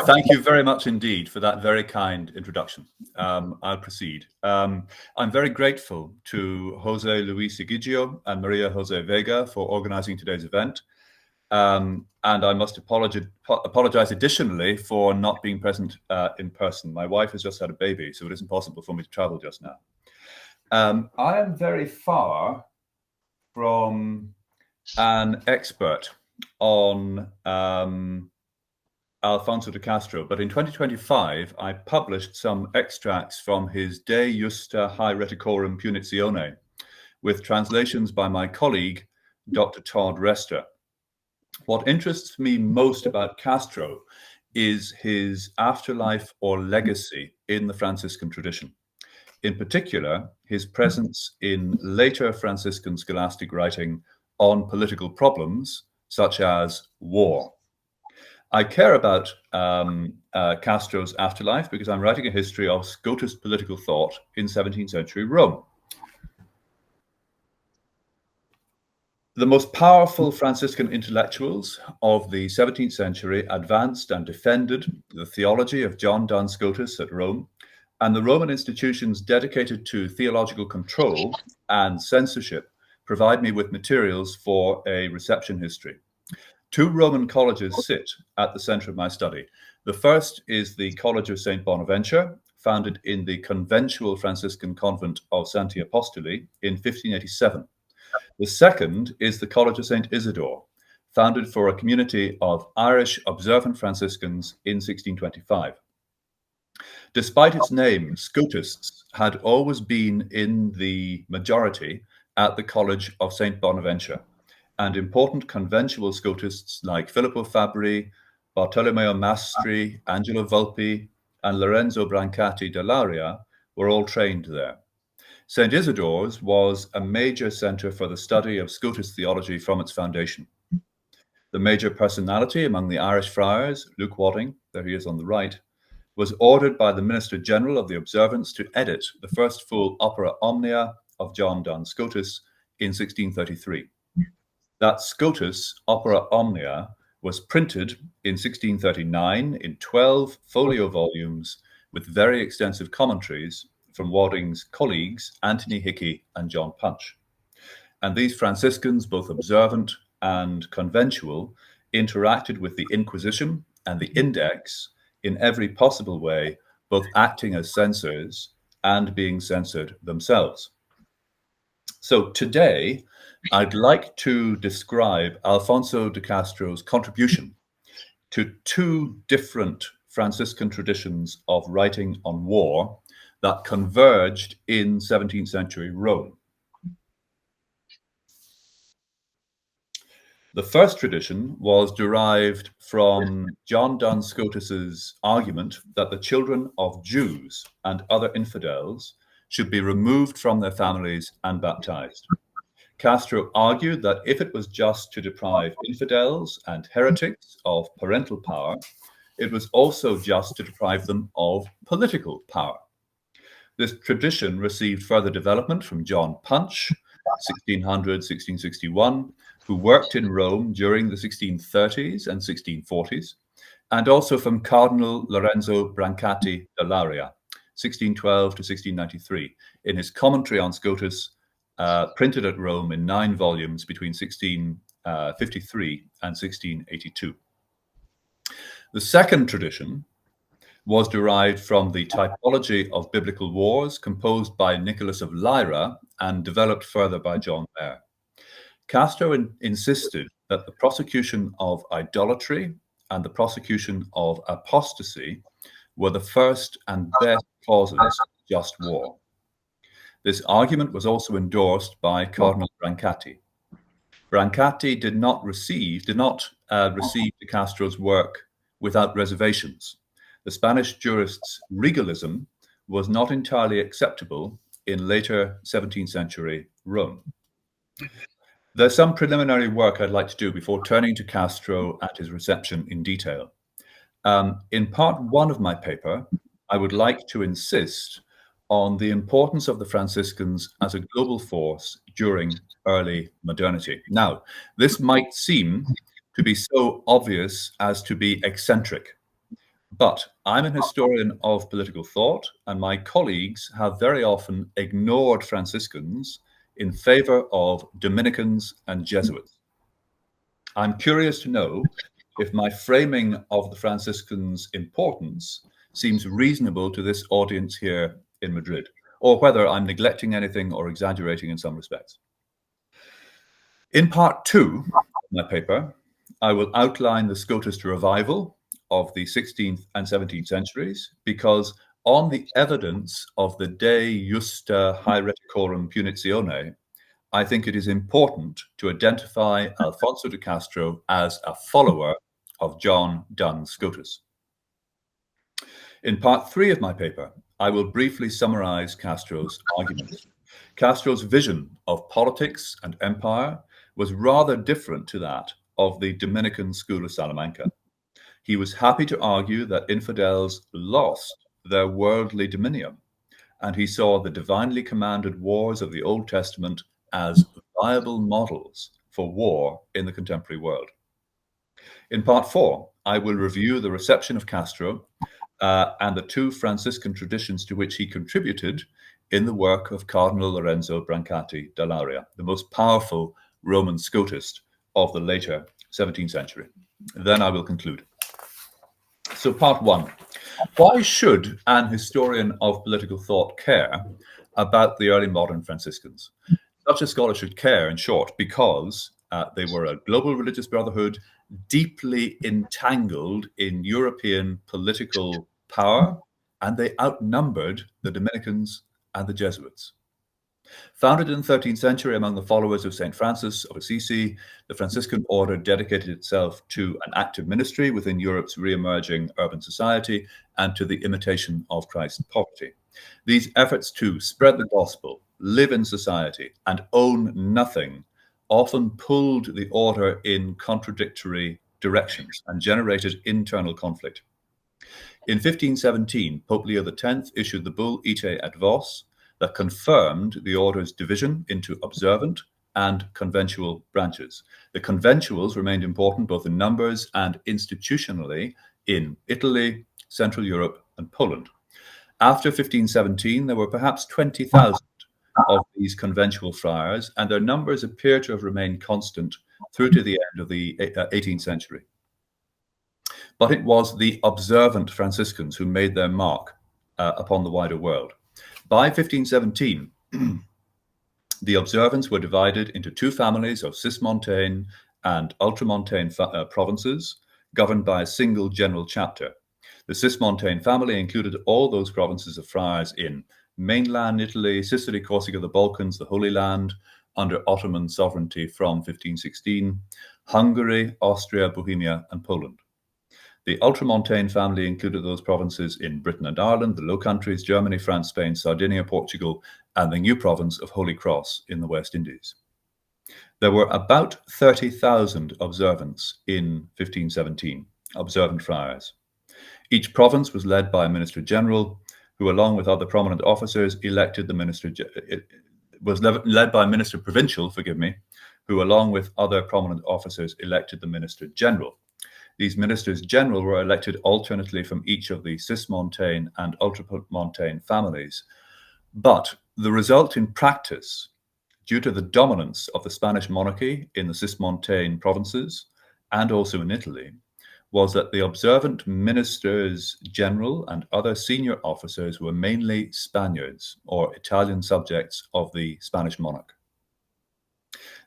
Thank you very much indeed for that very kind introduction. I'll proceed. I'm very grateful to Jose Luis Egío and Maria Jose Vega for organizing today's event. And I must apologize additionally for not being present in person. My wife has just had a baby, so it isn't possible for me to travel just now. I am very far from an expert on Alfonso de Castro, but in 2025, I published some extracts from his De Justa Hae Reticorum Punitione, with translations by my colleague, Dr. Todd Rester. What interests me most about Castro is his afterlife or legacy in the Franciscan tradition. In particular, his presence in later Franciscan scholastic writing on political problems, such as war. I care about Castro's afterlife because I'm writing a history of Scotist political thought in 17th century Rome. The most powerful Franciscan intellectuals of the 17th century advanced and defended the theology of John Duns Scotus at Rome, and the Roman institutions dedicated to theological control and censorship provide me with materials for a reception history. Two Roman colleges sit at the center of my study. The first is the College of St. Bonaventure, founded in the conventual Franciscan convent of Santi Apostoli in 1587. The second is the College of St. Isidore, founded for a community of Irish observant Franciscans in 1625. Despite its name, Scotists had always been in the majority at the College of St. Bonaventure, and important conventual Scotists like Filippo Fabbri, Bartolomeo Mastri, Angelo Volpi, and Lorenzo Brancati dell'Aria were all trained there. St. Isidore's was a major center for the study of Scotist theology from its foundation. The major personality among the Irish friars, Luke Wadding, there he is on the right, was ordered by the Minister General of the Observance to edit the first full opera omnia of John Duns Scotus in 1633. That Scotus opera omnia was printed in 1639 in 12 folio volumes with very extensive commentaries from Wadding's colleagues, Anthony Hickey and John Punch. And these Franciscans, both observant and conventual, interacted with the Inquisition and the Index in every possible way, both acting as censors and being censored themselves. So today, I'd like to describe Alfonso de Castro's contribution to two different Franciscan traditions of writing on war that converged in 17th century Rome. The first tradition was derived from John Duns Scotus's argument that the children of Jews and other infidels should be removed from their families and baptized. Castro argued that if it was just to deprive infidels and heretics of parental power, it was also just to deprive them of political power. This tradition received further development from John Punch, 1600-1661, who worked in Rome during the 1630s and 1640s, and also from Cardinal Lorenzo Brancati dell'Aria, 1612-1693, in his commentary on Scotus, printed at Rome in 9 volumes between 1653 and 1682. The second tradition was derived from the typology of biblical wars composed by Nicholas of Lyra and developed further by John Mayer. Castro insisted that the prosecution of idolatry and the prosecution of apostasy were the first and best causes of just war. This argument was also endorsed by Cardinal Brancati. Brancati did not receive de Castro's work without reservations. The Spanish jurist's regalism was not entirely acceptable in later 17th century Rome. There's some preliminary work I'd like to do before turning to Castro and his reception in detail. In part 1 of my paper, I would like to insist on the importance of the Franciscans as a global force during early modernity. Now, this might seem to be so obvious as to be eccentric, But I'm an historian of political thought, and my colleagues have very often ignored Franciscans in favor of Dominicans and Jesuits. I'm curious to know if my framing of the Franciscans' importance seems reasonable to this audience here in Madrid, or whether I'm neglecting anything or exaggerating in some respects. In part 2 of my paper, I will outline the Scotist revival of the 16th and 17th centuries, because on the evidence of the De Justa Haereticorum Punitione, I think it is important to identify Alfonso de Castro as a follower of John Duns Scotus. In part 3 of my paper, I will briefly summarize Castro's arguments. Castro's vision of politics and empire was rather different to that of the Dominican school of Salamanca. He was happy to argue that infidels lost their worldly dominion, and he saw the divinely commanded wars of the Old Testament as viable models for war in the contemporary world. In part 4, I will review the reception of Castro and the two Franciscan traditions to which he contributed in the work of Cardinal Lorenzo Brancati dell'Aria, the most powerful Roman Scotist of the later 17th century. Then I will conclude. So part 1, why should an historian of political thought care about the early modern Franciscans? Such a scholar should care, in short, because they were a global religious brotherhood deeply entangled in European political power, and they outnumbered the Dominicans and the Jesuits. Founded in the 13th century among the followers of St. Francis of Assisi, the Franciscan order dedicated itself to an active ministry within Europe's re-emerging urban society and to the imitation of Christ's poverty. These efforts to spread the gospel, live in society, and own nothing often pulled the order in contradictory directions and generated internal conflict. In 1517, Pope Leo X issued the bull Ite et Vos that confirmed the order's division into observant and conventual branches. The conventuals remained important both in numbers and institutionally in Italy, Central Europe, and Poland. After 1517, there were perhaps 20,000 of these conventual friars, and their numbers appear to have remained constant through to the end of the 18th century. But it was the observant Franciscans who made their mark upon the wider world. By 1517, the observants were divided into two families of Cismontane and Ultramontane provinces, governed by a single general chapter. The Cismontane family included all those provinces of friars in mainland Italy, Sicily, Corsica, the Balkans, the Holy Land, under Ottoman sovereignty from 1516, Hungary, Austria, Bohemia, and Poland. The Ultramontane family included those provinces in Britain and Ireland, the Low Countries, Germany, France, Spain, Sardinia, Portugal, and the new province of Holy Cross in the West Indies. There were about 30,000 observants in 1517, observant friars. Each province was led by a minister general, who, along with other prominent officers, elected the minister. It was led by a minister provincial, who, along with other prominent officers, elected the minister general. These ministers general were elected alternately from each of the Cismontane and Ultramontane families. But the result in practice, due to the dominance of the Spanish monarchy in the Cismontane provinces and also in Italy, was that the observant ministers general and other senior officers were mainly Spaniards or Italian subjects of the Spanish monarch.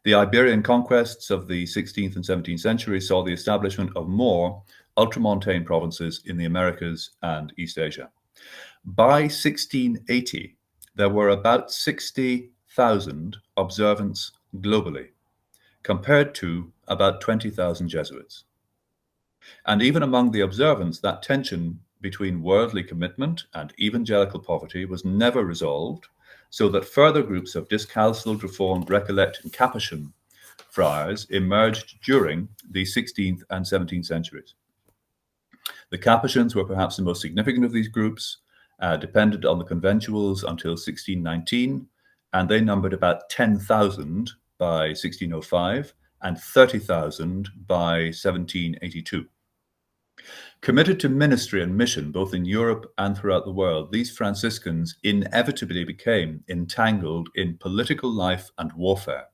The Iberian conquests of the 16th and 17th century saw the establishment of more ultramontane provinces in the Americas and East Asia. By 1680, there were about 60,000 observants globally, compared to about 20,000 Jesuits. And even among the observants, that tension between worldly commitment and evangelical poverty was never resolved, so that further groups of discalced, Reformed, Recollect, and Capuchin friars emerged during the 16th and 17th centuries. The Capuchins were perhaps the most significant of these groups, depended on the conventuals until 1619, and they numbered about 10,000 by 1605 and 30,000 by 1782. Committed to ministry and mission, both in Europe and throughout the world, these Franciscans inevitably became entangled in political life and warfare.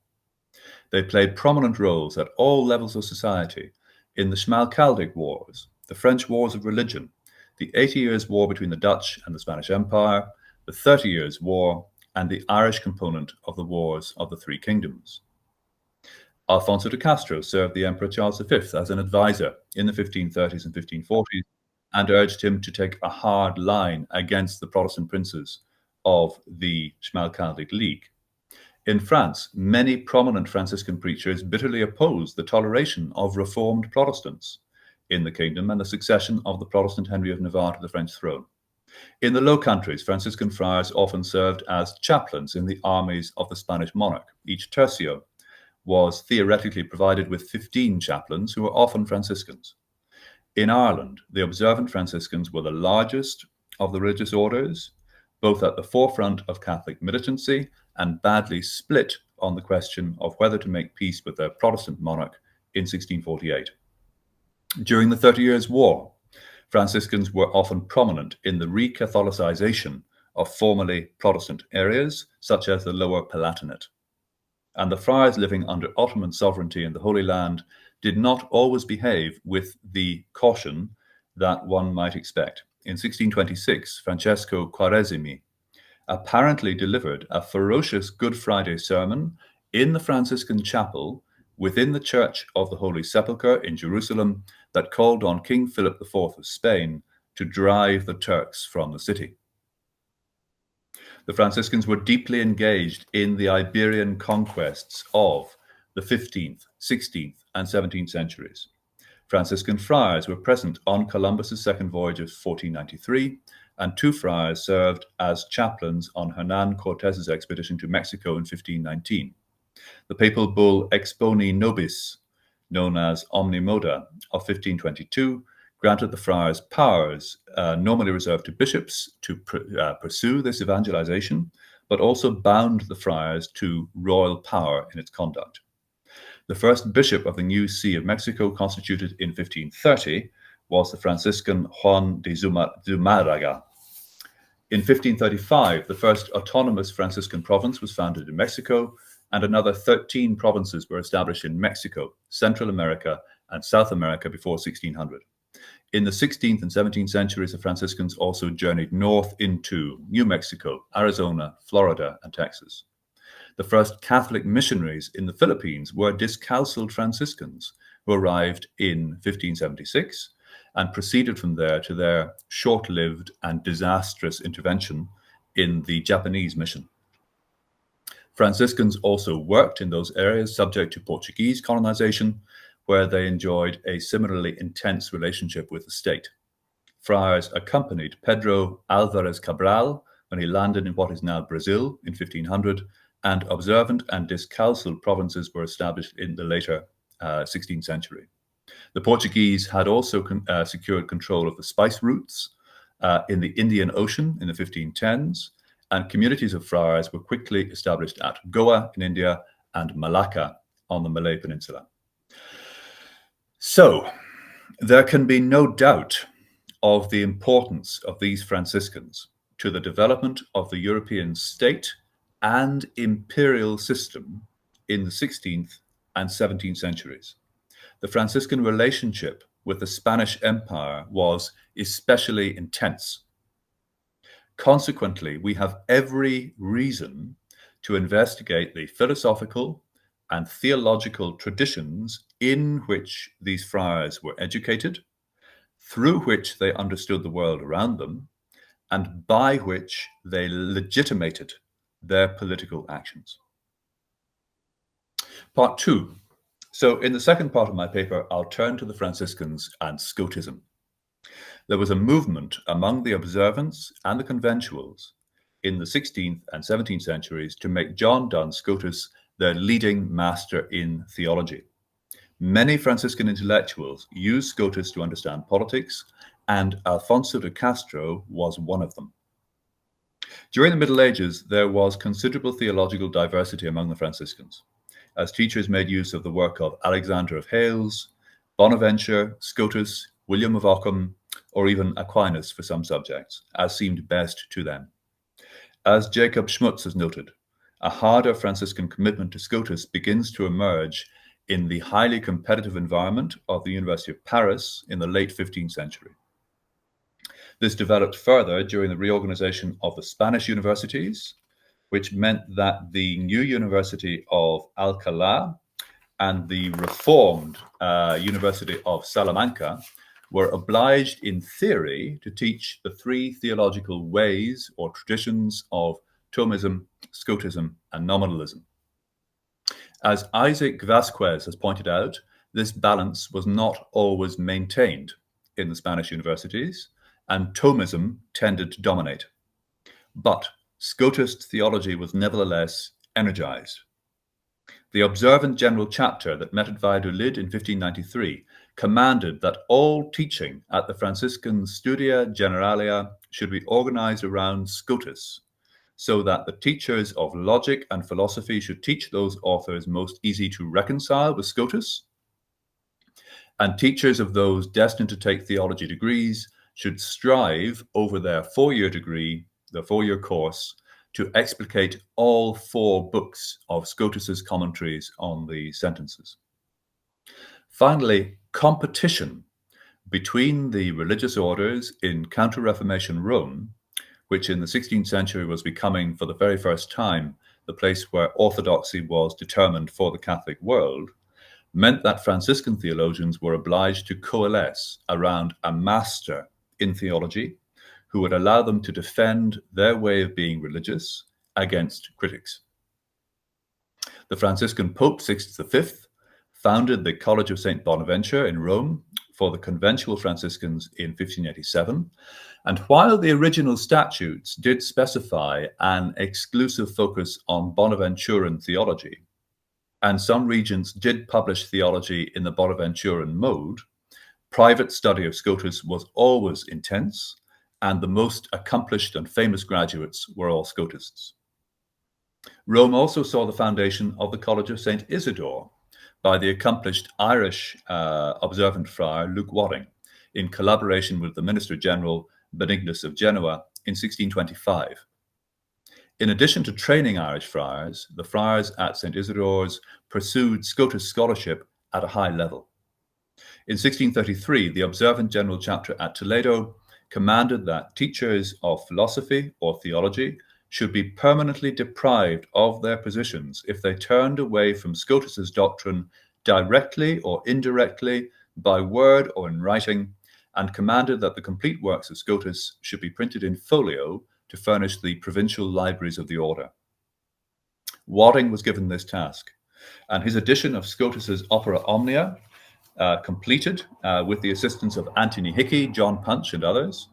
They played prominent roles at all levels of society in the Schmalkaldic Wars, the French Wars of Religion, the 80 Years' War between the Dutch and the Spanish Empire, the 30 Years' War, and the Irish component of the Wars of the Three Kingdoms. Alfonso de Castro served the Emperor Charles V as an advisor in the 1530s and 1540s and urged him to take a hard line against the Protestant princes of the Schmalkaldic League. In France, many prominent Franciscan preachers bitterly opposed the toleration of Reformed Protestants in the kingdom and the succession of the Protestant Henry of Navarre to the French throne. In the Low Countries, Franciscan friars often served as chaplains in the armies of the Spanish monarch. Each tercio was theoretically provided with 15 chaplains who were often Franciscans. In Ireland, the observant Franciscans were the largest of the religious orders, both at the forefront of Catholic militancy and badly split on the question of whether to make peace with their Protestant monarch in 1648. During the 30 Years' War, Franciscans were often prominent in the re-Catholicization of formerly Protestant areas, such as the Lower Palatinate. And the friars living under Ottoman sovereignty in the Holy Land did not always behave with the caution that one might expect. In 1626, Francesco Quaresimi apparently delivered a ferocious Good Friday sermon in the Franciscan chapel within the Church of the Holy Sepulchre in Jerusalem that called on King Philip IV of Spain to drive the Turks from the city. The Franciscans were deeply engaged in the Iberian conquests of the 15th, 16th, and 17th centuries. Franciscan friars were present on Columbus's second voyage of 1493, and 2 friars served as chaplains on Hernan Cortez's expedition to Mexico in 1519. The papal bull Exponi Nobis, known as Omni Moda, of 1522, granted the friars powers normally reserved to bishops to pursue this evangelization, but also bound the friars to royal power in its conduct. The first bishop of the new See of Mexico, constituted in 1530, was the Franciscan Juan de Zumarraga. In 1535, the first autonomous Franciscan province was founded in Mexico, and another 13 provinces were established in Mexico, Central America, and South America before 1600. In the 16th and 17th centuries, the Franciscans also journeyed north into New Mexico, Arizona, Florida, and Texas. The first Catholic missionaries in the Philippines were discalced Franciscans who arrived in 1576 and proceeded from there to their short-lived and disastrous intervention in the Japanese mission. Franciscans also worked in those areas subject to Portuguese colonization, where they enjoyed a similarly intense relationship with the state. Friars accompanied Pedro Alvarez Cabral when he landed in what is now Brazil in 1500, and observant and discalced provinces were established in the later 16th century. The Portuguese had also secured control of the spice routes in the Indian Ocean in the 1510s, and communities of friars were quickly established at Goa in India and Malacca on the Malay Peninsula. So, there can be no doubt of the importance of these Franciscans to the development of the European state and imperial system in the 16th and 17th centuries. The Franciscan relationship with the Spanish Empire was especially intense. Consequently, we have every reason to investigate the philosophical and theological traditions in which these friars were educated, through which they understood the world around them, and by which they legitimated their political actions. Part 2. So in the second part of my paper, I'll turn to the Franciscans and Scotism. There was a movement among the observants and the conventuals in the 16th and 17th centuries to make John Duns Scotus their leading master in theology. Many Franciscan intellectuals used Scotus to understand politics, and Alfonso de Castro was one of them. During the Middle Ages, there was considerable theological diversity among the Franciscans, as teachers made use of the work of Alexander of Hales, Bonaventure, Scotus, William of Ockham, or even Aquinas for some subjects, as seemed best to them. As Jacob Schmutz has noted, a harder Franciscan commitment to Scotus begins to emerge in the highly competitive environment of the University of Paris in the late 15th century. This developed further during the reorganization of the Spanish universities, which meant that the new University of Alcalá and the reformed University of Salamanca were obliged in theory to teach the three theological ways or traditions of Thomism, Scotism, and Nominalism. As Isaac Vasquez has pointed out, this balance was not always maintained in the Spanish universities, and Thomism tended to dominate. But Scotist theology was nevertheless energized. The Observant General Chapter that met at Valladolid in 1593 commanded that all teaching at the Franciscan Studia Generalia should be organized around Scotus, so that the teachers of logic and philosophy should teach those authors most easy to reconcile with Scotus, and teachers of those destined to take theology degrees should strive over their four-year degree, the four-year course, to explicate all four books of Scotus's commentaries on the sentences. Finally, competition between the religious orders in Counter-Reformation Rome, which in the 16th century was becoming for the very first time the place where orthodoxy was determined for the Catholic world, meant that Franciscan theologians were obliged to coalesce around a master in theology who would allow them to defend their way of being religious against critics. The Franciscan Pope Sixtus V founded the College of St. Bonaventure in Rome for the conventual Franciscans in 1587, and while the original statutes did specify an exclusive focus on Bonaventuran theology, and some regents did publish theology in the Bonaventuran mode, private study of Scotus was always intense, and the most accomplished and famous graduates were all Scotists. Rome also saw the foundation of the College of St. Isidore by the accomplished Irish observant friar Luke Wadding, in collaboration with the Minister General Benignus of Genoa in 1625. In addition to training Irish friars, the friars at St. Isidore's pursued Scotist scholarship at a high level. In 1633, the Observant General Chapter at Toledo commanded that teachers of philosophy or theology should be permanently deprived of their positions if they turned away from Scotus's doctrine directly or indirectly, by word or in writing, and commanded that the complete works of Scotus should be printed in folio to furnish the provincial libraries of the order. Wadding was given this task, and his edition of Scotus's Opera Omnia, completed with the assistance of Anthony Hickey, John Punch, and others,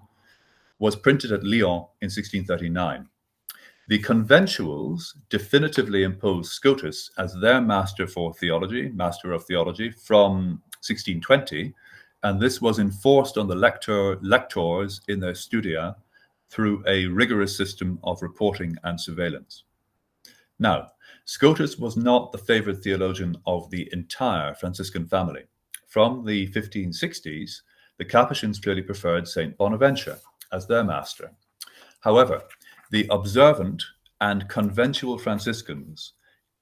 was printed at Lyon in 1639. The conventuals definitively imposed Scotus as their master of theology, from 1620, and this was enforced on the lectors in their studia through a rigorous system of reporting and surveillance. Now, Scotus was not the favored theologian of the entire Franciscan family. From the 1560s, the Capuchins clearly preferred St. Bonaventure as their master. However, the observant and conventual Franciscans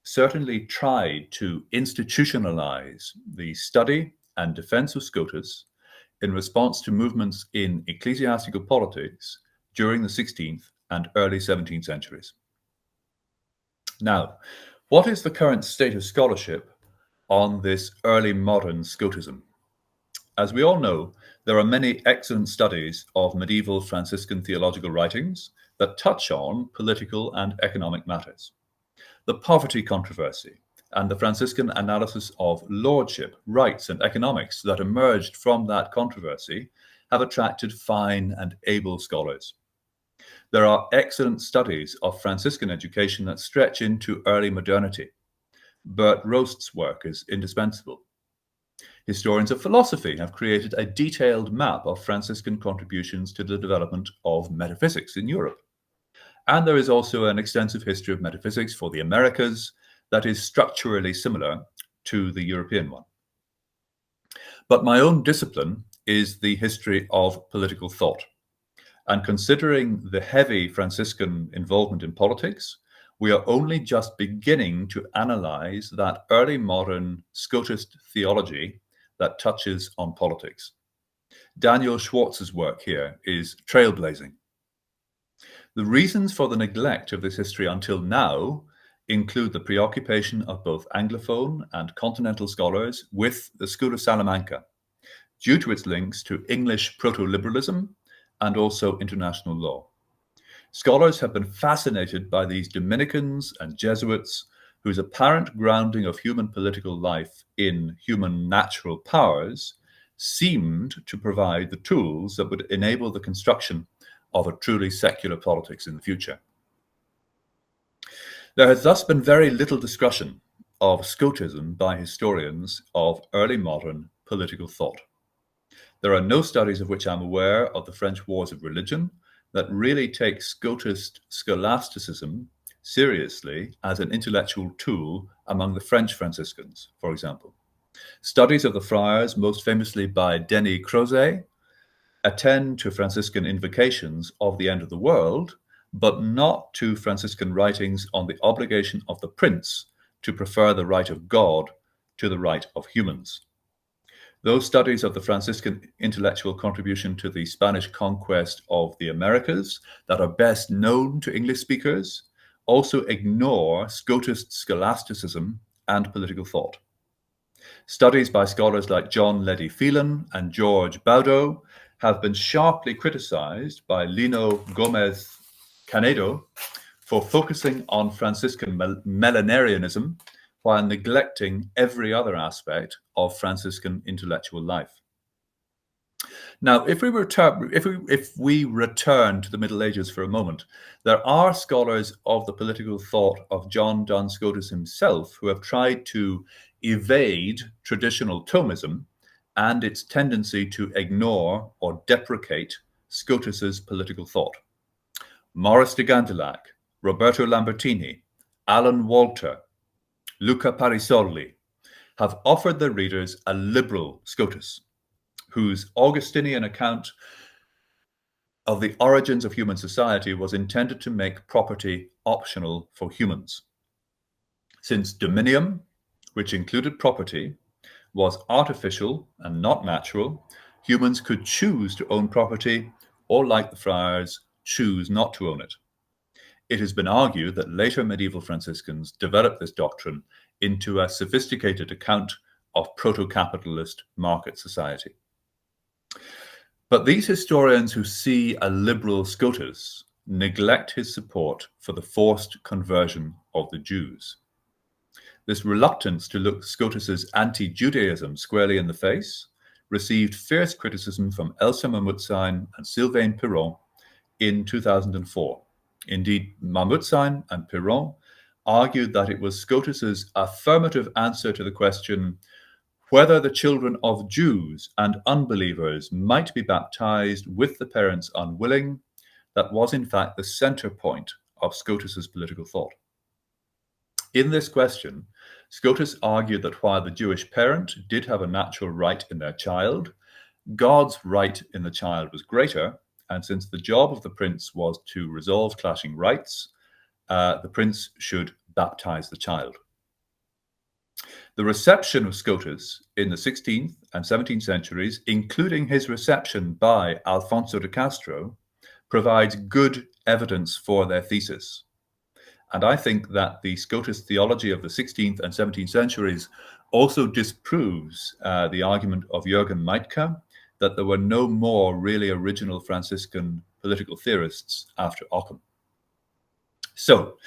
certainly tried to institutionalize the study and defense of Scotus in response to movements in ecclesiastical politics during the 16th and early 17th centuries. Now, what is the current state of scholarship on this early modern Scotism? As we all know, there are many excellent studies of medieval Franciscan theological writings that touch on political and economic matters. The poverty controversy and the Franciscan analysis of lordship, rights, and economics that emerged from that controversy have attracted fine and able scholars. There are excellent studies of Franciscan education that stretch into early modernity. Bert Roast's work is indispensable. Historians of philosophy have created a detailed map of Franciscan contributions to the development of metaphysics in Europe. And there is also an extensive history of metaphysics for the Americas that is structurally similar to the European one. But my own discipline is the history of political thought. And considering the heavy Franciscan involvement in politics, we are only just beginning to analyze that early modern Scotist theology that touches on politics. Daniel Schwartz's work here is trailblazing. The reasons for the neglect of this history until now include the preoccupation of both Anglophone and continental scholars with the School of Salamanca, due to its links to English proto-liberalism and also international law. Scholars have been fascinated by these Dominicans and Jesuits whose apparent grounding of human political life in human natural powers seemed to provide the tools that would enable the construction of a truly secular politics in the future. There has thus been very little discussion of Scotism by historians of early modern political thought. There are no studies of which I'm aware of the French Wars of Religion that really take Scotist scholasticism seriously as an intellectual tool among the French Franciscans, for example. Studies of the friars, most famously by Denis Crozet, attend to Franciscan invocations of the end of the world, but not to Franciscan writings on the obligation of the prince to prefer the right of God to the right of humans. Those studies of the Franciscan intellectual contribution to the Spanish conquest of the Americas that are best known to English speakers also ignore Scotist scholasticism and political thought. Studies by scholars like John Leddy Phelan and George Baudeau have been sharply criticized by Lino Gomez Canedo for focusing on Franciscan millenarianism while neglecting every other aspect of Franciscan intellectual life. Now, if we return to the Middle Ages for a moment, there are scholars of the political thought of John Duns Scotus himself who have tried to evade traditional Thomism and its tendency to ignore or deprecate Scotus's political thought. Maurice de Gandillac, Roberto Lambertini, Alan Walter, Luca Parisoli have offered their readers a liberal Scotus, whose Augustinian account of the origins of human society was intended to make property optional for humans. Since dominium, which included property, was artificial and not natural, humans could choose to own property or, like the friars, choose not to own it. It has been argued that later medieval Franciscans developed this doctrine into a sophisticated account of proto-capitalist market society. But these historians who see a liberal Scotus neglect his support for the forced conversion of the Jews. This reluctance to look Scotus's anti-Judaism squarely in the face received fierce criticism from Elsa Mamoutsine and Sylvain Piron in 2004. Indeed, Mamoutsine and Piron argued that it was Scotus's affirmative answer to the question whether the children of Jews and unbelievers might be baptized with the parents unwilling that was in fact the center point of Scotus's political thought. In this question, Scotus argued that while the Jewish parent did have a natural right in their child, God's right in the child was greater, and since the job of the prince was to resolve clashing rights, the prince should baptize the child. The reception of Scotus in the 16th and 17th centuries, including his reception by Alfonso de Castro, provides good evidence for their thesis. And I think that the Scotist theology of the 16th and 17th centuries also disproves the argument of Jürgen Meitke that there were no more really original Franciscan political theorists after Occam. So,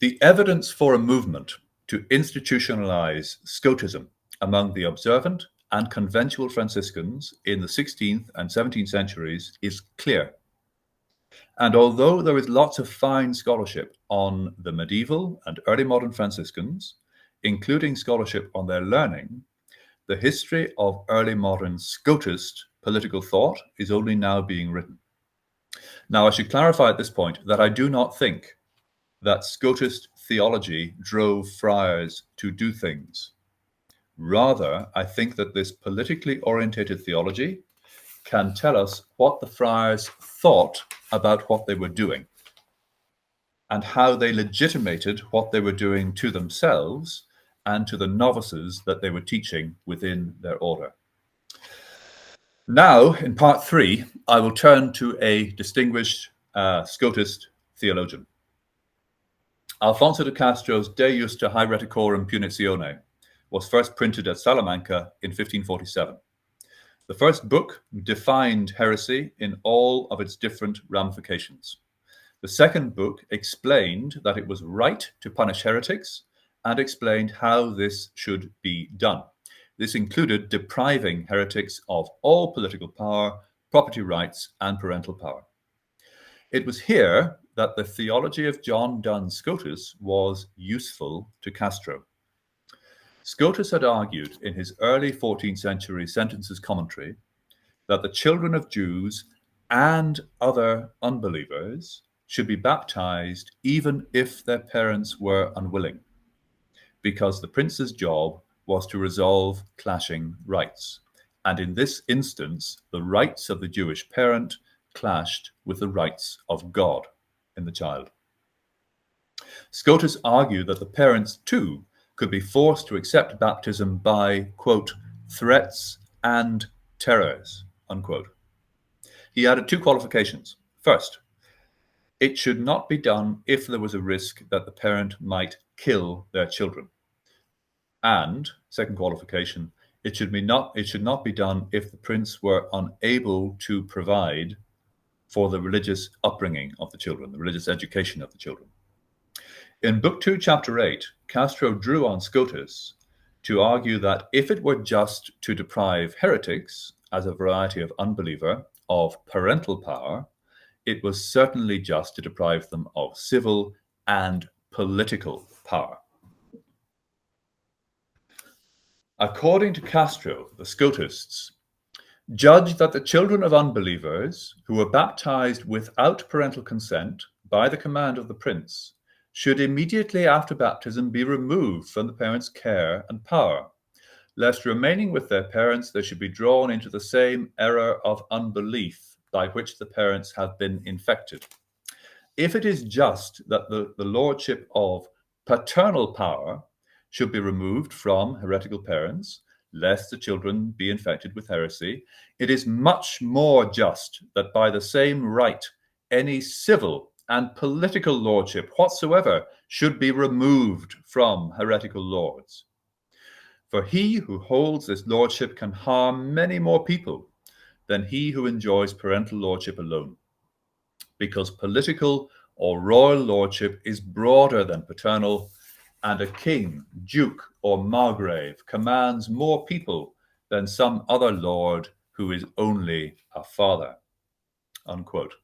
the evidence for a movement to institutionalize Scotism among the observant and conventual Franciscans in the 16th and 17th centuries is clear. And although there is lots of fine scholarship on the medieval and early modern Franciscans, including scholarship on their learning, the history of early modern Scotist political thought is only now being written. Now, I should clarify at this point that I do not think that Scotist theology drove friars to do things. Rather, I think that this politically orientated theology can tell us what the friars thought about what they were doing and how they legitimated what they were doing to themselves and to the novices that they were teaching within their order. Now, in part 3, I will turn to a distinguished Scotist theologian. Alfonso de Castro's De Justa Haereticorum Punitione was first printed at Salamanca in 1547. The first book defined heresy in all of its different ramifications. The second book explained that it was right to punish heretics and explained how this should be done. This included depriving heretics of all political power, property rights, and parental power. It was here that the theology of John Duns Scotus was useful to Castro. Scotus had argued in his early 14th century Sentences commentary that the children of Jews and other unbelievers should be baptized even if their parents were unwilling, because the prince's job was to resolve clashing rights. And in this instance, the rights of the Jewish parent clashed with the rights of God in the child. Scotus argued that the parents too could be forced to accept baptism by, quote, threats and terrors, unquote. He added 2 qualifications. First, it should not be done if there was a risk that the parent might kill their children. And, second qualification, it should not be done if the prince were unable to provide for the religious upbringing of the children, the religious education of the children. In Book 2, Chapter 8, Castro drew on Scotus to argue that if it were just to deprive heretics, as a variety of unbeliever, of parental power, it was certainly just to deprive them of civil and political power. According to Castro, the Scotists judged that the children of unbelievers who were baptized without parental consent by the command of the prince should immediately after baptism be removed from the parents' care and power, lest remaining with their parents they should be drawn into the same error of unbelief by which the parents have been infected. If it is just that the lordship of paternal power should be removed from heretical parents, lest the children be infected with heresy, it is much more just that by the same right any civil and political lordship whatsoever should be removed from heretical lords. For he who holds this lordship can harm many more people than he who enjoys parental lordship alone, because political or royal lordship is broader than paternal, and a king, duke, or margrave commands more people than some other lord who is only a father, unquote.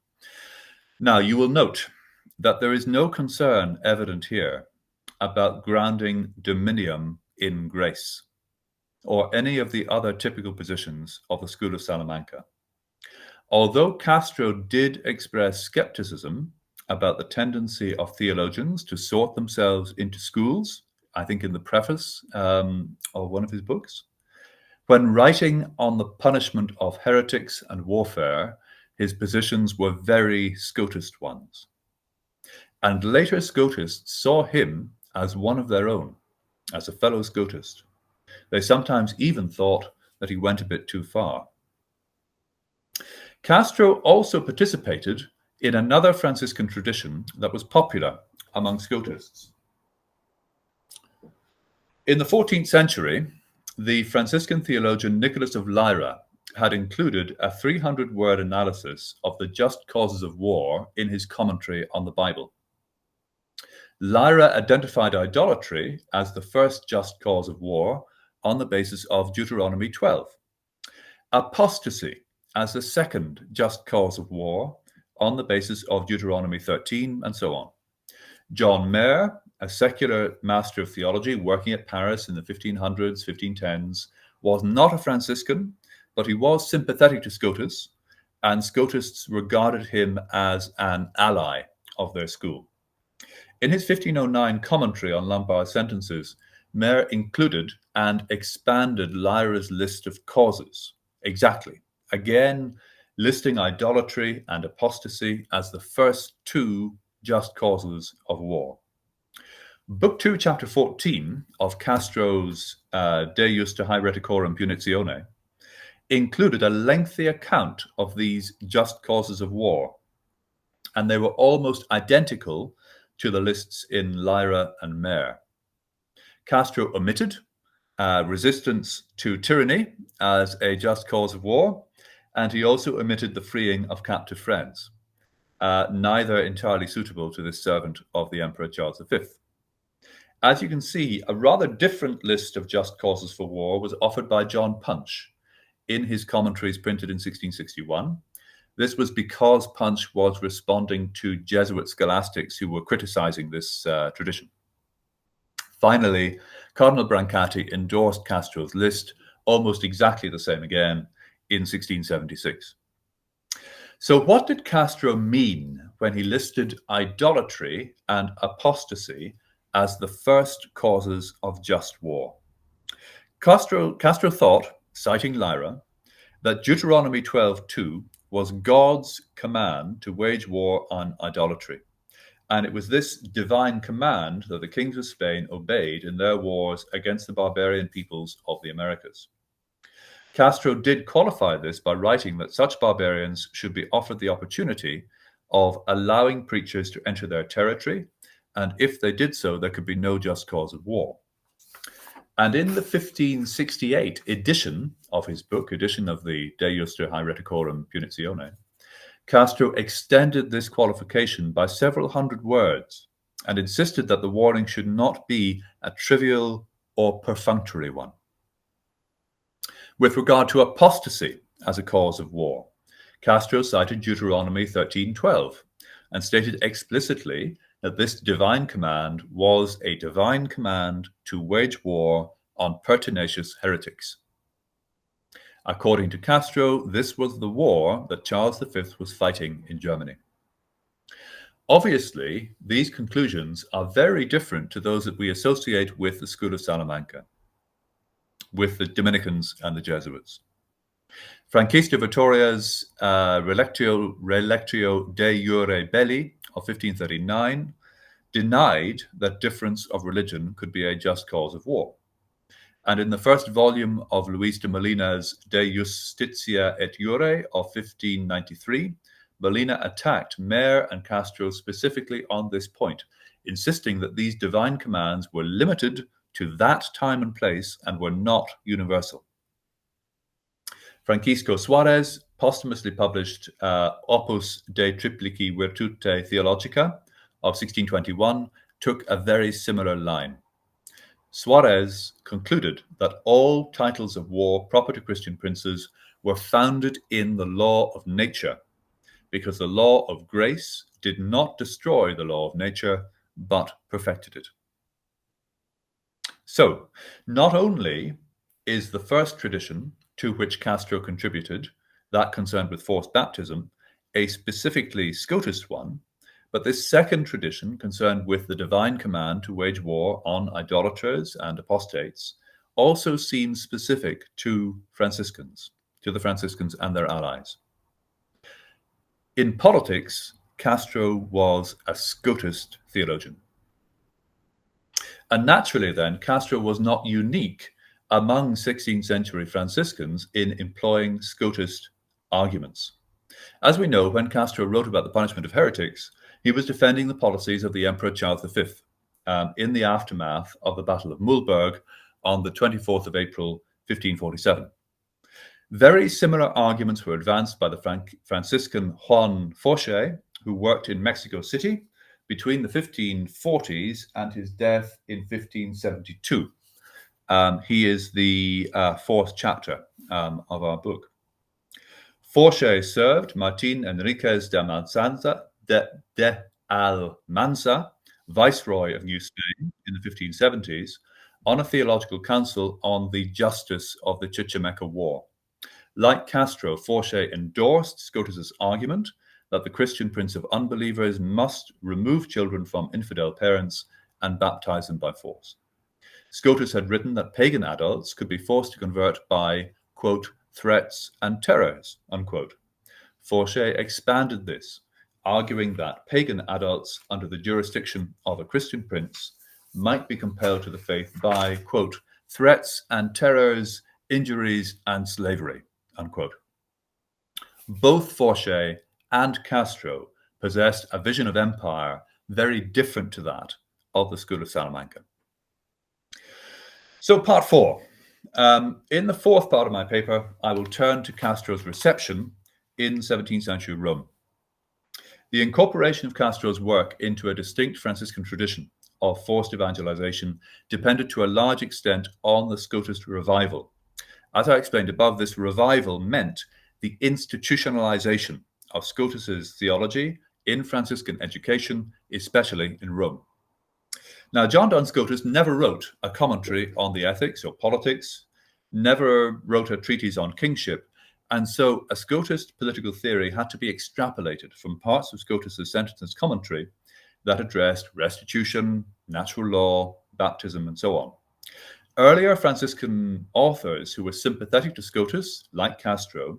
Now, you will note that there is no concern evident here about grounding dominium in grace, or any of the other typical positions of the School of Salamanca. Although Castro did express skepticism about the tendency of theologians to sort themselves into schools, I think in the preface of one of his books, when writing on the punishment of heretics and warfare, his positions were very Scotist ones. And later Scotists saw him as one of their own, as a fellow Scotist. They sometimes even thought that he went a bit too far. Castro also participated in another Franciscan tradition that was popular among Scotists. In the 14th century, the Franciscan theologian Nicholas of Lyra had included a 300-word analysis of the just causes of war in his commentary on the Bible. Lyra identified idolatry as the first just cause of war on the basis of Deuteronomy 12, apostasy as the second just cause of war on the basis of Deuteronomy 13, and so on. John Mayer, a secular master of theology working at Paris in the 1500s, 1510s, was not a Franciscan, but he was sympathetic to Scotus, and Scotists regarded him as an ally of their school. In his 1509 commentary on Lombard sentences, Mayer included and expanded Lyra's list of causes, exactly again listing idolatry and apostasy as the first two just causes of war. Book 2, Chapter 14 of Castro's De Justa Haereticorum Punitione included a lengthy account of these just causes of war, and they were almost identical to the lists in Lyra and Mare. Castro omitted resistance to tyranny as a just cause of war, and he also omitted the freeing of captive friends, neither entirely suitable to this servant of the Emperor Charles V. As you can see, a rather different list of just causes for war was offered by John Punch in his commentaries printed in 1661. This was because Punch was responding to Jesuit scholastics who were criticizing this tradition. Finally, Cardinal Brancati endorsed Castro's list, almost exactly the same again, in 1676. So what did Castro mean when he listed idolatry and apostasy as the first causes of just war? Castro thought, citing Lyra, that Deuteronomy 12:2 was God's command to wage war on idolatry. And it was this divine command that the kings of Spain obeyed in their wars against the barbarian peoples of the Americas. Castro did qualify this by writing that such barbarians should be offered the opportunity of allowing preachers to enter their territory, and if they did so, there could be no just cause of war. And in the 1568 edition of his book, edition of the De Justa Haereticorum Punitione, Castro extended this qualification by several hundred words and insisted that the warning should not be a trivial or perfunctory one. With regard to apostasy as a cause of war, Castro cited Deuteronomy 13:12 and stated explicitly that this divine command was a divine command to wage war on pertinacious heretics. According to Castro, this was the war that Charles V was fighting in Germany. Obviously, these conclusions are very different to those that we associate with the School of Salamanca, with the Dominicans and the Jesuits. Franquista Vittoria's Relectio de Jure Belli of 1539 denied that difference of religion could be a just cause of war. And in the first volume of Luis de Molina's De Justitia et Jure of 1593, Molina attacked Mare and Castro specifically on this point, insisting that these divine commands were limited to that time and place and were not universal. Francisco Suarez posthumously published Opus de Triplici Virtute Theologica of 1621 took a very similar line. Suarez concluded that all titles of war proper to Christian princes were founded in the law of nature, because the law of grace did not destroy the law of nature, but perfected it. So, not only is the first tradition to which Castro contributed, that concerned with forced baptism, a specifically Scotist one, but this second tradition, concerned with the divine command to wage war on idolaters and apostates, also seems specific to Franciscans, to the Franciscans and their allies. In politics, Castro was a Scotist theologian. And naturally then, Castro was not unique among 16th century Franciscans in employing Scotist arguments. As we know, when Castro wrote about the punishment of heretics, he was defending the policies of the Emperor Charles V in the aftermath of the Battle of Mulberg on the 24th of April, 1547. Very similar arguments were advanced by the Franciscan Juan Forche, who worked in Mexico City between the 1540s and his death in 1572. He is the fourth chapter of our book. Forche served Martin Enriquez de Almanza, Viceroy of New Spain in the 1570s, on a theological council on the justice of the Chichimeca War. Like Castro, Forche endorsed Scotus's argument that the Christian prince of unbelievers must remove children from infidel parents and baptize them by force. Scotus had written that pagan adults could be forced to convert by, quote, threats, and terrors, unquote. Fauchet expanded this, arguing that pagan adults under the jurisdiction of a Christian prince might be compelled to the faith by, quote, threats and terrors, injuries, and slavery, unquote. Both Fauchet and Castro possessed a vision of empire very different to that of the School of Salamanca. So part 4. In the fourth part of my paper, I will turn to Castro's reception in 17th century Rome. The incorporation of Castro's work into a distinct Franciscan tradition of forced evangelization depended to a large extent on the Scotist revival. As I explained above, this revival meant the institutionalization of Scotus's theology in Franciscan education, especially in Rome. Now, John Duns Scotus never wrote a commentary on the ethics or politics, never wrote a treatise on kingship, and so a Scotist political theory had to be extrapolated from parts of Scotus's sentences commentary that addressed restitution, natural law, baptism, and so on. Earlier Franciscan authors who were sympathetic to Scotus, like Castro,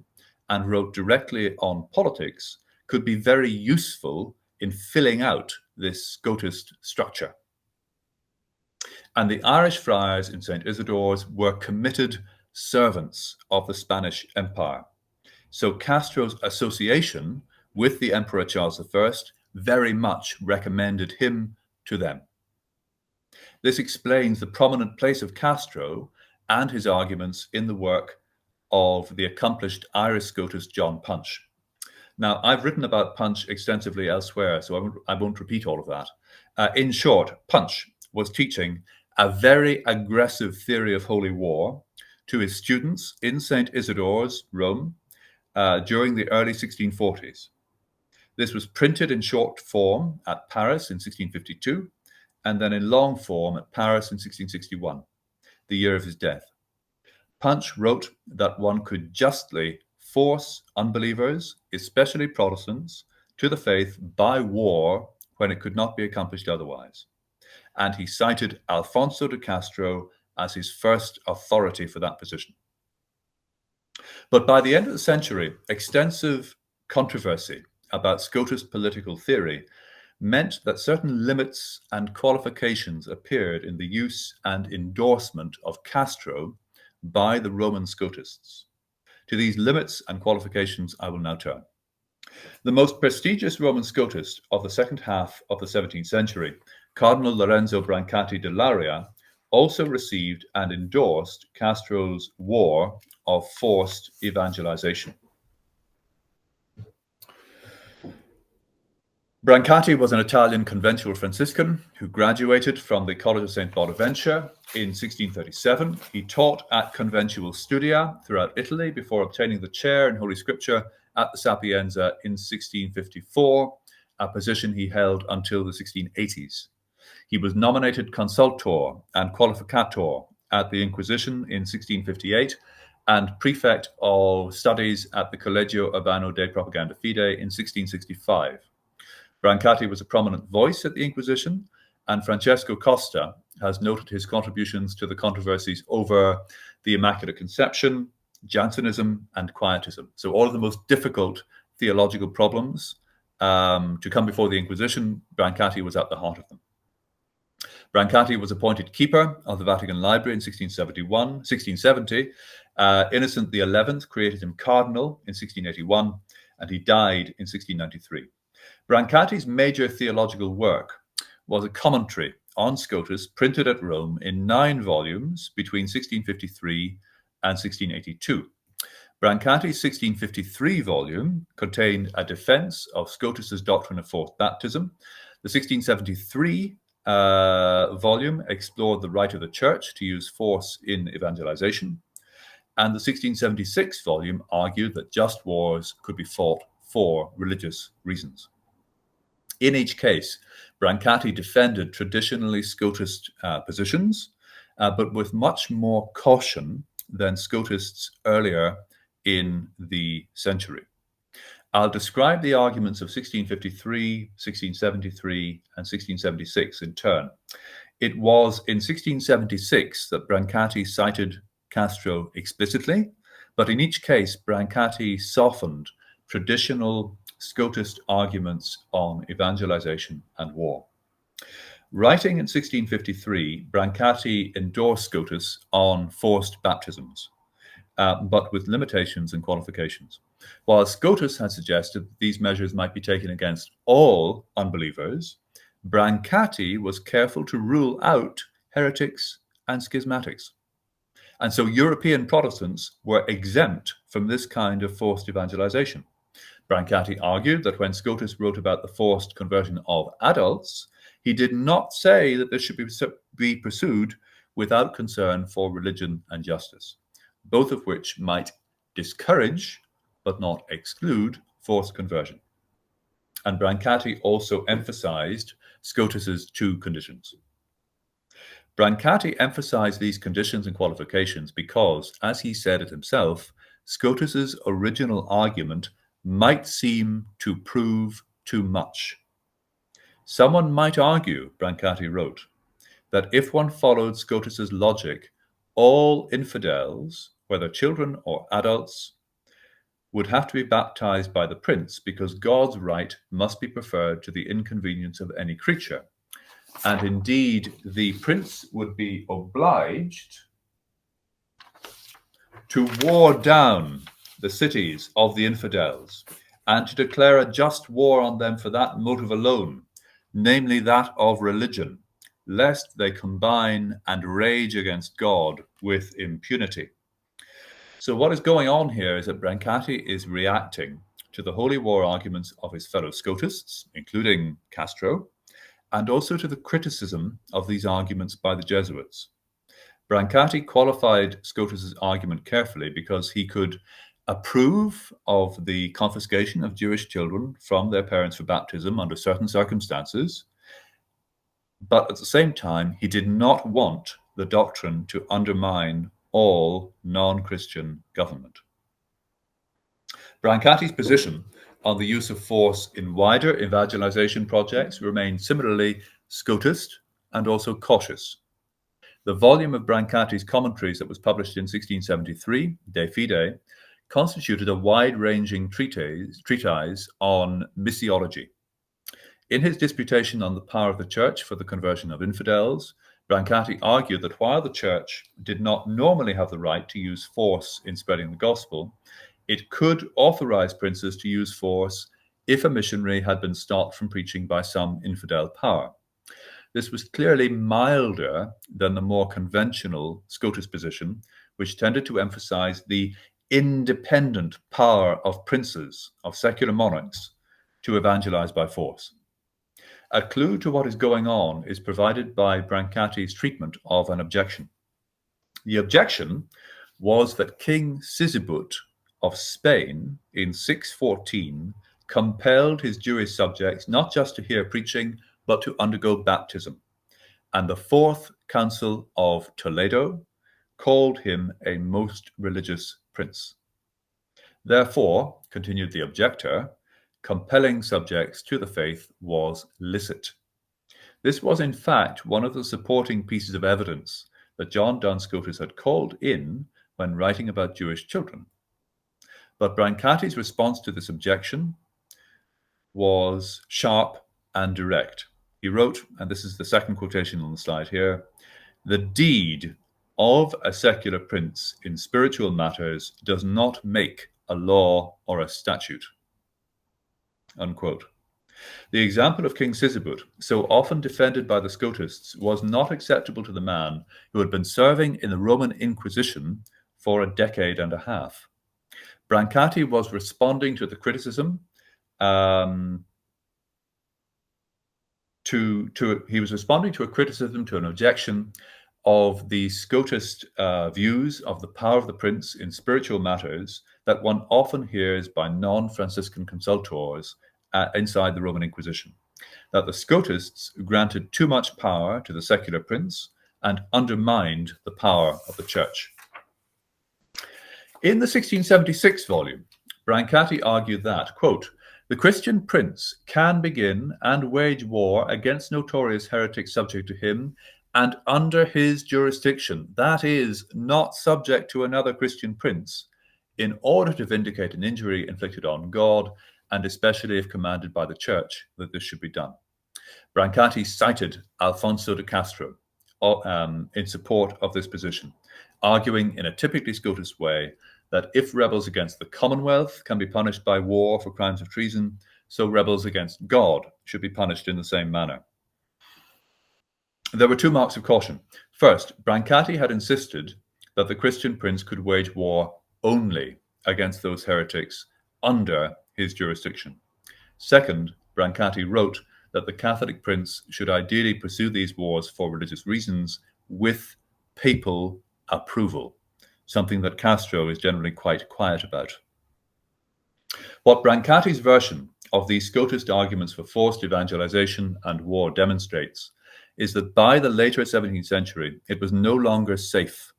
and wrote directly on politics, could be very useful in filling out this Scotist structure. And the Irish friars in St. Isidore's were committed servants of the Spanish Empire. So Castro's association with the Emperor Charles I very much recommended him to them. This explains the prominent place of Castro and his arguments in the work of the accomplished Irish Scotist John Punch. Now, I've written about Punch extensively elsewhere, so I won't repeat all of that. In short, Punch was teaching a very aggressive theory of holy war to his students in St. Isidore's, Rome, during the early 1640s. This was printed in short form at Paris in 1652, and then in long form at Paris in 1661, the year of his death. Punch wrote that one could justly force unbelievers, especially Protestants, to the faith by war when it could not be accomplished otherwise. And he cited Alfonso de Castro as his first authority for that position. But by the end of the century, extensive controversy about Scotist political theory meant that certain limits and qualifications appeared in the use and endorsement of Castro by the Roman Scotists. To these limits and qualifications, I will now turn. The most prestigious Roman Scotist of the second half of the 17th century, Cardinal Lorenzo Brancati dell'Aria, also received and endorsed Castro's war of forced evangelization. Brancati was an Italian conventual Franciscan who graduated from the College of St. Bonaventure in 1637. He taught at conventual studia throughout Italy before obtaining the chair in Holy Scripture at the Sapienza in 1654, a position he held until the 1680s. He was nominated consultor and qualificator at the Inquisition in 1658 and prefect of studies at the Collegio Urbano de Propaganda Fide in 1665. Brancati was a prominent voice at the Inquisition, and Francesco Costa has noted his contributions to the controversies over the Immaculate Conception, Jansenism, and Quietism. So all of the most difficult theological problems to come before the Inquisition, Brancati was at the heart of them. Brancati was appointed keeper of the Vatican Library in 1670. Innocent XI created him cardinal in 1681, and he died in 1693. Brancati's major theological work was a commentary on Scotus printed at Rome in 9 volumes between 1653 and 1682. Brancati's 1653 volume contained a defense of Scotus's doctrine of forced baptism. The 1673 volume explored the right of the church to use force in evangelization. And the 1676 volume argued that just wars could be fought for religious reasons. In each case, Brancati defended traditionally Scotist positions, but with much more caution than Scotists earlier in the century. I'll describe the arguments of 1653, 1673, and 1676 in turn. It was in 1676 that Brancati cited Castro explicitly, But in each case, Brancati softened traditional Scotist arguments on evangelization and war. Writing in 1653, Brancati endorsed Scotus on forced baptisms, but with limitations and qualifications. While Scotus had suggested that these measures might be taken against all unbelievers, Brancati was careful to rule out heretics and schismatics. And so European Protestants were exempt from this kind of forced evangelization. Brancati argued that when Scotus wrote about the forced conversion of adults, he did not say that this should be pursued without concern for religion and justice, both of which might discourage but not exclude forced conversion. And Brancati also emphasized Scotus's two conditions. Brancati emphasized these conditions and qualifications because, as he said it himself, Scotus's original argument might seem to prove too much. Someone might argue, Brancati wrote, that if one followed Scotus's logic, all infidels, whether children or adults, would have to be baptized by the prince because God's right must be preferred to the inconvenience of any creature. And indeed, the prince would be obliged to war down the cities of the infidels and to declare a just war on them for that motive alone, namely that of religion, lest they combine and rage against God with impunity. So what is going on here is that Brancati is reacting to the holy war arguments of his fellow Scotists, including Castro, and also to the criticism of these arguments by the Jesuits. Brancati qualified Scotus's argument carefully because he could approve of the confiscation of Jewish children from their parents for baptism under certain circumstances, but at the same time, he did not want the doctrine to undermine all non-Christian government. Brancati's position on the use of force in wider evangelization projects remained similarly Scotist and also cautious. The volume of Brancati's commentaries that was published in 1673, De Fide, constituted a wide-ranging treatise on missiology. In his disputation on the power of the Church for the conversion of infidels, Brancati argued that while the Church did not normally have the right to use force in spreading the gospel, it could authorize princes to use force if a missionary had been stopped from preaching by some infidel power. This was clearly milder than the more conventional Scotist position, which tended to emphasize the independent power of princes, of secular monarchs, to evangelize by force. A clue to what is going on is provided by Brancati's treatment of an objection. The objection was that King Sigismund of Spain in 614 compelled his Jewish subjects not just to hear preaching, but to undergo baptism. And the Fourth Council of Toledo called him a most religious prince. Therefore, continued the objector, compelling subjects to the faith was licit. This was in fact one of the supporting pieces of evidence that John Duns Scotus had called in when writing about Jewish children. But Brancati's response to this objection was sharp and direct. He wrote, and this is the second quotation on the slide here, "The deed of a secular prince in spiritual matters does not make a law or a statute." Unquote. The example of King Sigismund, so often defended by the Scotists, was not acceptable to the man who had been serving in the Roman Inquisition for a decade and a half. Brancati was responding to the criticism he was responding to a criticism, to an objection of the Scotist views of the power of the prince in spiritual matters that one often hears by non-Franciscan consultors inside the Roman Inquisition, that the Scotists granted too much power to the secular prince and undermined the power of the church. In the 1676 volume, Brancati argued that, quote, "The Christian prince can begin and wage war against notorious heretics subject to him and under his jurisdiction, that is, not subject to another Christian prince, in order to vindicate an injury inflicted on God, and especially if commanded by the Church that this should be done. Brancati cited Alfonso de Castro in support of this position, arguing in a typically Scotist way that if rebels against the Commonwealth can be punished by war for crimes of treason, so rebels against God should be punished in the same manner. There were two marks of caution. First, Brancati had insisted that the Christian prince could wage war only against those heretics under his jurisdiction. Second, Brancati wrote that the Catholic prince should ideally pursue these wars for religious reasons with papal approval, something that Castro is generally quite quiet about. What Brancati's version of these Scotist arguments for forced evangelization and war demonstrates is that by the later 17th century, it was no longer safe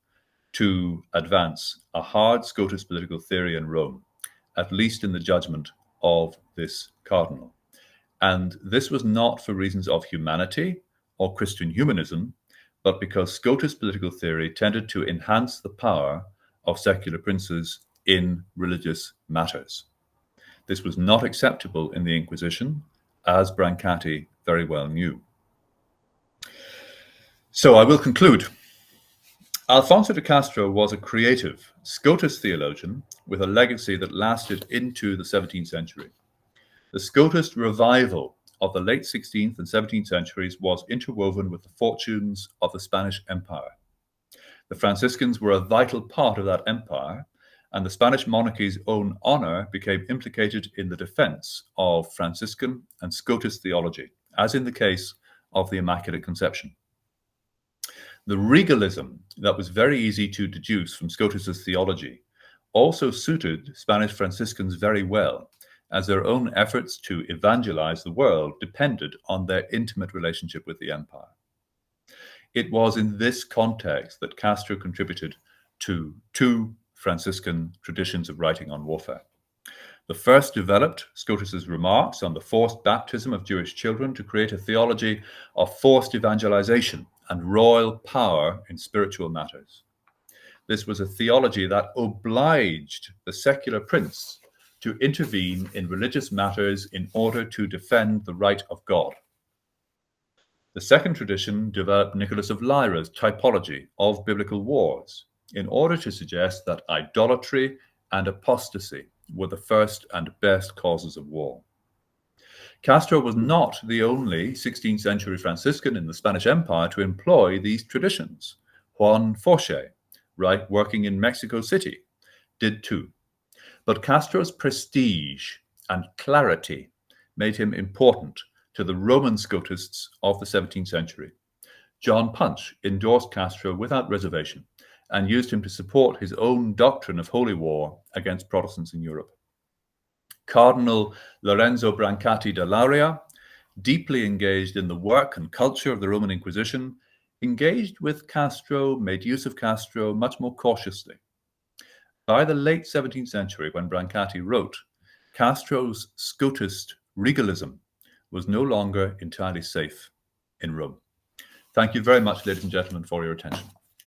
to advance a hard Scotist political theory in Rome, at least in the judgment of this cardinal. And this was not for reasons of humanity or Christian humanism, but because Scotist political theory tended to enhance the power of secular princes in religious matters. This was not acceptable in the Inquisition, as Brancati very well knew. So I will conclude. Alfonso de Castro was a creative Scotist theologian with a legacy that lasted into the 17th century. The Scotist revival of the late 16th and 17th centuries was interwoven with the fortunes of the Spanish Empire. The Franciscans were a vital part of that empire, and the Spanish monarchy's own honor became implicated in the defense of Franciscan and Scotist theology, as in the case of the Immaculate Conception. The regalism that was very easy to deduce from Scotist theology also suited Spanish Franciscans very well, as their own efforts to evangelize the world depended on their intimate relationship with the empire. It was in this context that Castro contributed to two Franciscan traditions of writing on warfare. The first developed Scotus's remarks on the forced baptism of Jewish children to create a theology of forced evangelization and royal power in spiritual matters. This was a theology that obliged the secular prince to intervene in religious matters in order to defend the right of God. The second tradition developed Nicholas of Lyra's typology of biblical wars in order to suggest that idolatry and apostasy were the first and best causes of war. Castro was not the only 16th century Franciscan in the Spanish Empire to employ these traditions. Juan Fauché, working in Mexico City, did too. But Castro's prestige and clarity made him important to the Roman Scotists of the 17th century. John Punch endorsed Castro without reservation and used him to support his own doctrine of holy war against Protestants in Europe. Cardinal Lorenzo Brancati da Lauria, deeply engaged in the work and culture of the Roman Inquisition, engaged with Castro, made use of Castro much more cautiously. By the late 17th century, when Brancati wrote, Castro's Scotist regalism was no longer entirely safe in Rome. Thank you very much, ladies and gentlemen, for your attention.